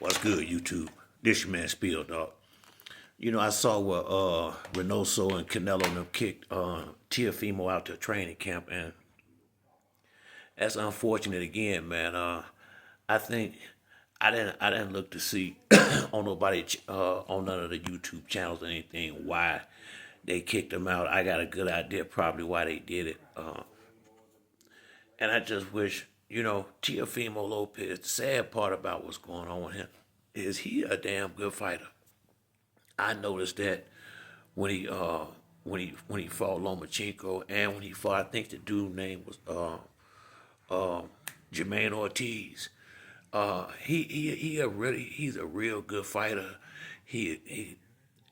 What's good, YouTube? This your man Spiel, dog. I saw where Reynoso and Canelo and them kicked Teofimo out to training camp, and that's unfortunate again, man. I think I didn't look to see on nobody on none of the YouTube channels or anything why they kicked him out. I got a good idea probably why they did it, and I just wish Teofimo Lopez. The sad part about what's going on with him is he a damn good fighter. I noticed that when he fought Lomachenko and when he fought, I think the dude name was Jermaine Ortiz. He's a real good fighter. He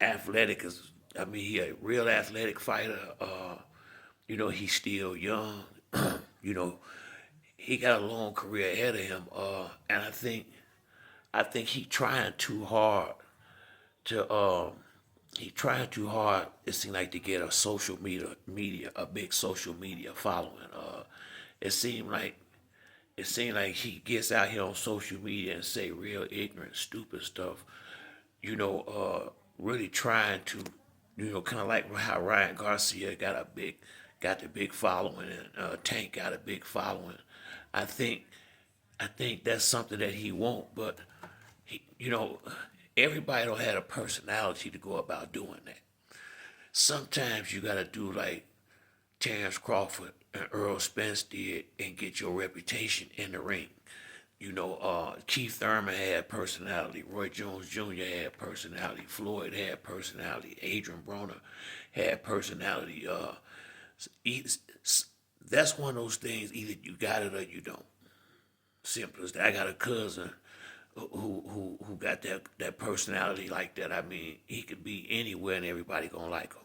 athletic is he a real athletic fighter. He's still young. you know he got a long career ahead of him. And I think he trying too hard to he trying too hard. It seemed like to get a a big social media following. It seemed like he gets out here on social media and say real ignorant, stupid stuff. Really trying to, kind of like how Ryan Garcia got the big following, and Tank got a big following. I think that's something that he won't, but he, everybody don't have a personality to go about doing that. Sometimes you gotta do like Terrence Crawford and Earl Spence did and get your reputation in the ring. Keith Thurman had personality. Roy Jones Jr. had personality. Floyd had personality. Adrian Broner had personality. That's one of those things. Either you got it or you don't. Simple as that. I got a cousin who got that personality like that. He could be anywhere and everybody gonna like him.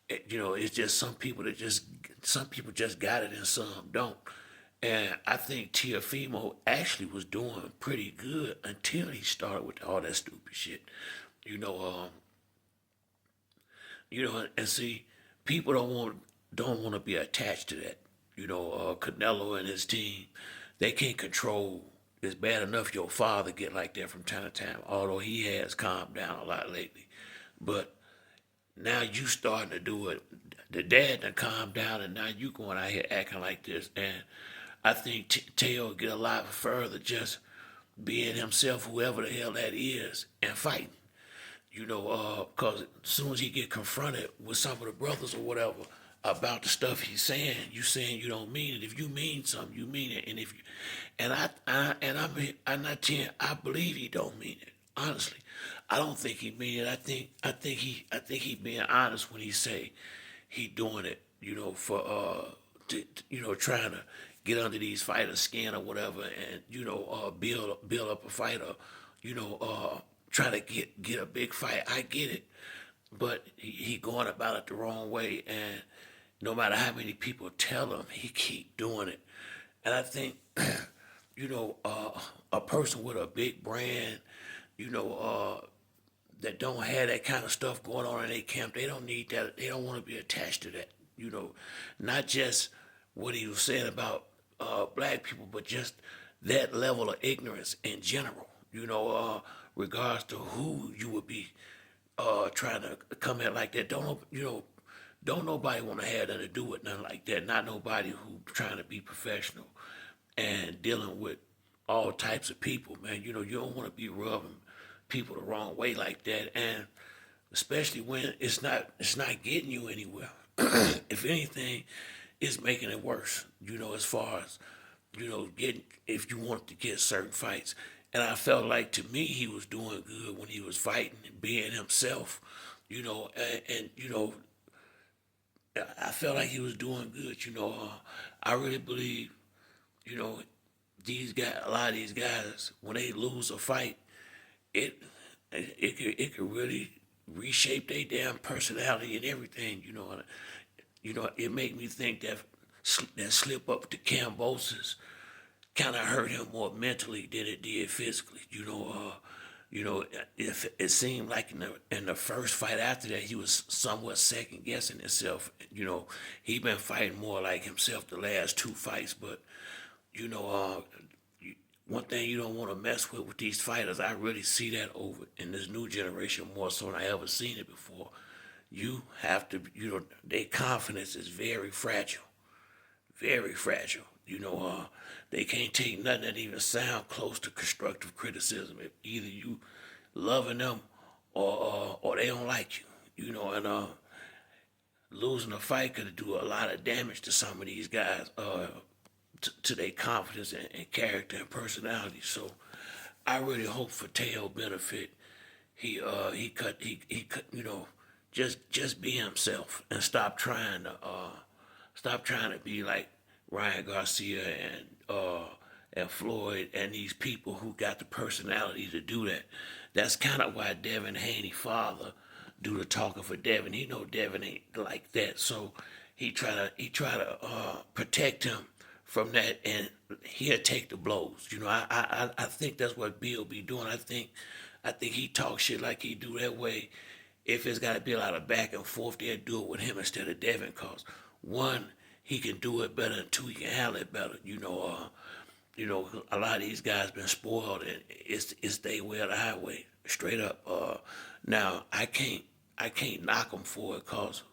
It's just some people just got it and some don't. And I think Teofimo actually was doing pretty good until he started with all that stupid shit. You know, and see, people don't want to be attached to that. Canelo and his team, they can't control. It's bad enough your father get like that from time to time, although he has calmed down a lot lately. But now you starting to do it. The dad done calmed down, and now you going out here acting like this. And I think Teo get a lot further just being himself, whoever the hell that is, and fighting. Because as soon as he get confronted with some of the brothers or whatever about the stuff he's saying, you saying you don't mean it. If you mean something, you mean it. And if you, and I'm not saying I believe he don't mean it. Honestly, I don't think he mean it. I think he being honest when he say he doing it. Trying to get under these fighters' skin or whatever, and build up a fighter. Try to get a big fight. I get it, but he going about it the wrong way, and no matter how many people tell him, he keep doing it. And I think, a person with a big brand, that don't have that kind of stuff going on in their camp, they don't need that. They don't want to be attached to that. Not just what he was saying about black people, but just that level of ignorance in general. Regards to who you would be trying to come at like that. Don't nobody want to have nothing to do with nothing like that. Not nobody who trying to be professional and dealing with all types of people, man. You don't want to be rubbing people the wrong way like that, and especially when it's not getting you anywhere. If anything, it's making it worse. As far as getting if you want to get certain fights. And I felt like to me he was doing good when he was fighting and being himself. And I felt like he was doing good. I really believe, you know, a lot of these guys, when they lose a fight, it it could really reshape their damn personality and everything. It made me think that that slip up to Cambosis kind of hurt him more mentally than it did physically. It seemed like in the first fight after that, he was somewhat second guessing himself. He been fighting more like himself the last two fights, but you know, uh, one thing you don't want to mess with these fighters. I really see that over in this new generation more so than I ever seen it before. You have to, their confidence is very fragile, very fragile. They can't take nothing that even sound close to constructive criticism. If either you loving them or they don't like you. And losing a fight could do a lot of damage to some of these guys, to their confidence and character and personality. So I really hope for Teo benefit. He cut, just be himself and stop trying to be like Ryan Garcia and Floyd and these people who got the personality to do that. That's kind of why Devin Haney father do the talking for Devin. He know Devin ain't like that, so he try to protect him from that, and he'll take the blows. I think that's what Bill be doing. I think he talk shit like he do that way. If it's got to be a lot of back and forth, they'll do it with him instead of Devin, cause one, he can do it better, and two, he can handle it better. A lot of these guys been spoiled, and it's their way or the highway, straight up. Now I can't knock them for it, cause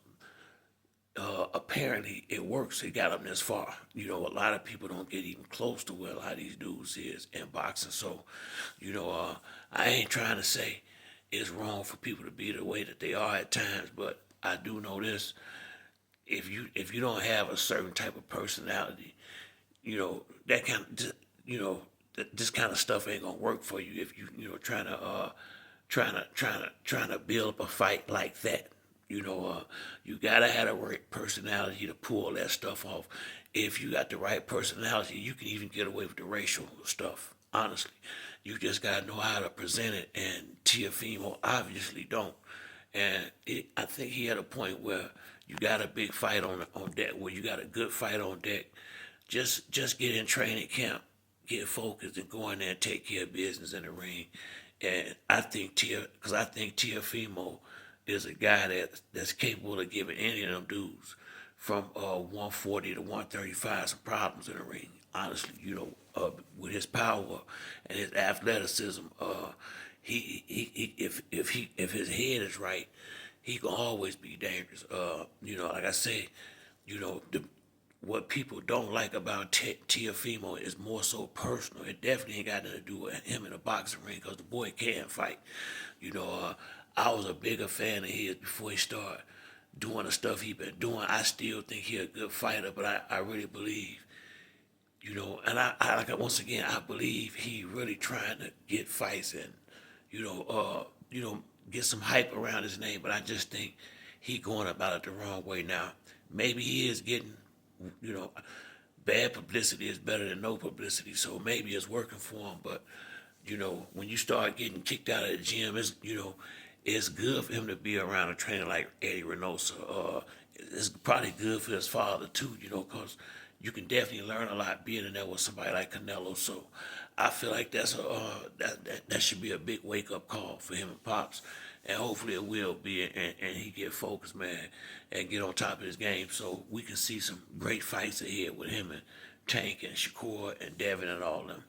apparently it works. It got them this far. A lot of people don't get even close to where a lot of these dudes is in boxing. So, I ain't trying to say it's wrong for people to be the way that they are at times, but I do know this: if you don't have a certain type of personality, that kind of this kind of stuff ain't gonna work for you if you trying to build up a fight like that. You gotta have the right personality to pull that stuff off. If you got the right personality, you can even get away with the racial stuff. Honestly, you just gotta know how to present it, and Teofimo obviously don't. And I think he had a point where you got a big fight on deck, where you got a good fight on deck. Just get in training camp, get focused, and go in there and take care of business in the ring. And I think Teofimo is a guy that's capable of giving any of them dudes from 140 to 135 some problems in the ring. Honestly, with his power and his athleticism, if his head is right, he can always be dangerous. Like I say, what people don't like about Teofimo is more so personal. It definitely ain't got nothing to do with him in a boxing ring, because the boy can fight. I was a bigger fan of his before he started doing the stuff he been doing. I still think he a good fighter, but I really believe, and once again, I believe he really trying to get fights and, get some hype around his name, but I just think he going about it the wrong way now. Maybe he is getting, bad publicity is better than no publicity, so maybe it's working for him, but, when you start getting kicked out of the gym, it's good for him to be around a trainer like Eddie Reynoso. It's probably good for his father too, because you can definitely learn a lot being in there with somebody like Canelo. So I feel like that should be a big wake up call for him and Pops, and hopefully it will be, and he get focused, man, and get on top of his game, so we can see some great fights ahead with him and Tank and Shakur and Devin and all of them.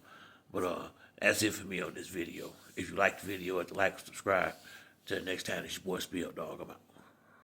But that's it for me on this video. If you like the video, hit the like and subscribe. Till next time, it's your boy Spill Dog. I'm out.